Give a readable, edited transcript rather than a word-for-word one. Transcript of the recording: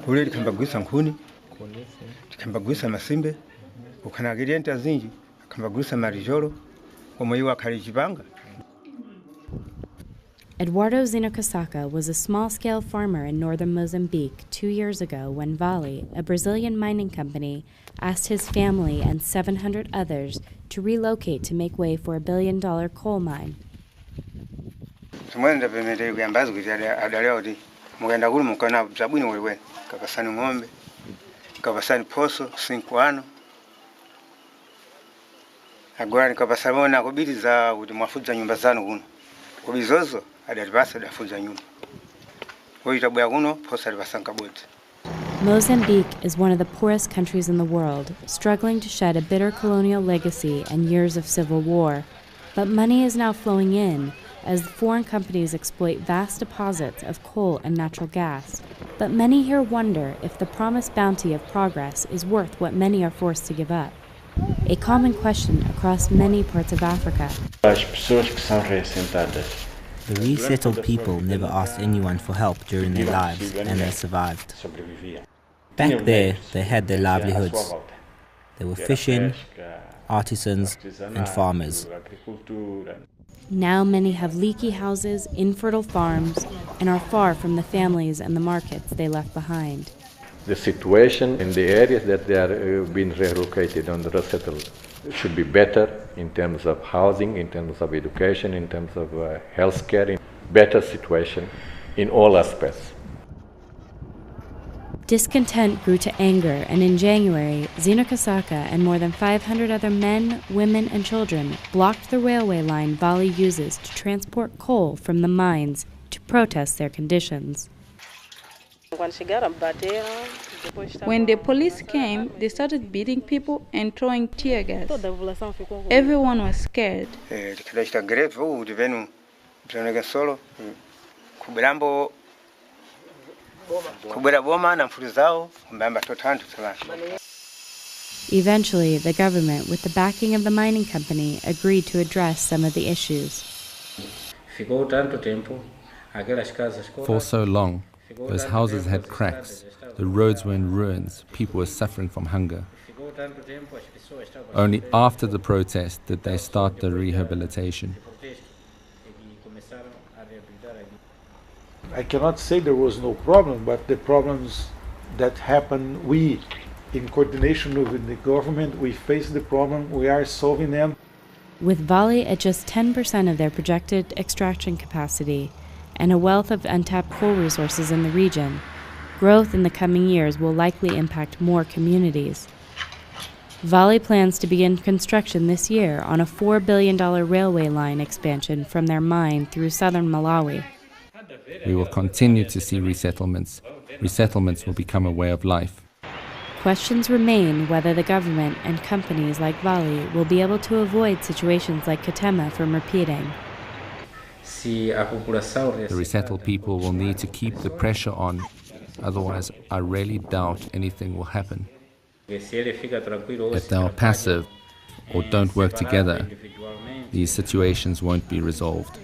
kule likambagwisa nkhuni likambagwisa masimbe ukanagiria nta zinji akambagwisa marijolo omoyiwa akalijibanga. Eduardo Zinocasaka was a small-scale farmer in northern Mozambique 2 years ago when Vale, a Brazilian mining company, asked his family and 700 others to relocate to make way for a billion-dollar coal mine. Mugenda gulu mukana zabuni wewe kakasani ng'ombe kakasani poso 5 ano agora nikapasabona kubiri za kuti mwafuza nyumba zanu kuno kubizozo adalibasa dafuza nyumba oyitabwa kuno posa libasanka bote. Mozambique is one of the poorest countries in the world, struggling to shed a bitter colonial legacy and years of civil war. But money is now flowing in as foreign companies exploit vast deposits of coal and natural gas. But many here wonder if the promised bounty of progress is worth what many are forced to give up. A common question across many parts of Africa. The resettled people never asked anyone for help during their lives, and they survived. Back there, they had their livelihoods. They were fishing, artisans, and farmers. Now many have leaky houses, infertile farms, and are far from the families and the markets they left behind. The situation in the areas that they are being relocated and resettled should be better in terms of housing, in terms of education, in terms of health care, better situation in all aspects. Discontent grew to anger, and in January, Zinocasaka and more than 500 other men, women, and children blocked the railway line Vale uses to transport coal from the mines to protest their conditions. When the police came, they started beating people and throwing tear gas. Everyone was scared. Eventually, the government, with the backing of the mining company, agreed to address some of the issues. For so long, those houses had cracks, the roads were in ruins, people were suffering from hunger. Only after the protest did they start the rehabilitation. I cannot say there was no problem, but the problems that happen, we, in coordination with the government, we face the problem, we are solving them. With Vale at just 10% of their projected extraction capacity and a wealth of untapped coal resources in the region, growth in the coming years will likely impact more communities. Vale plans to begin construction this year on a $4 billion railway line expansion from their mine through southern Malawi. We will continue to see resettlements. Resettlements will become a way of life. Questions remain whether the government and companies like Vale will be able to avoid situations like Katema from repeating. The resettled people will need to keep the pressure on, otherwise I really doubt anything will happen. If they are passive or don't work together, these situations won't be resolved.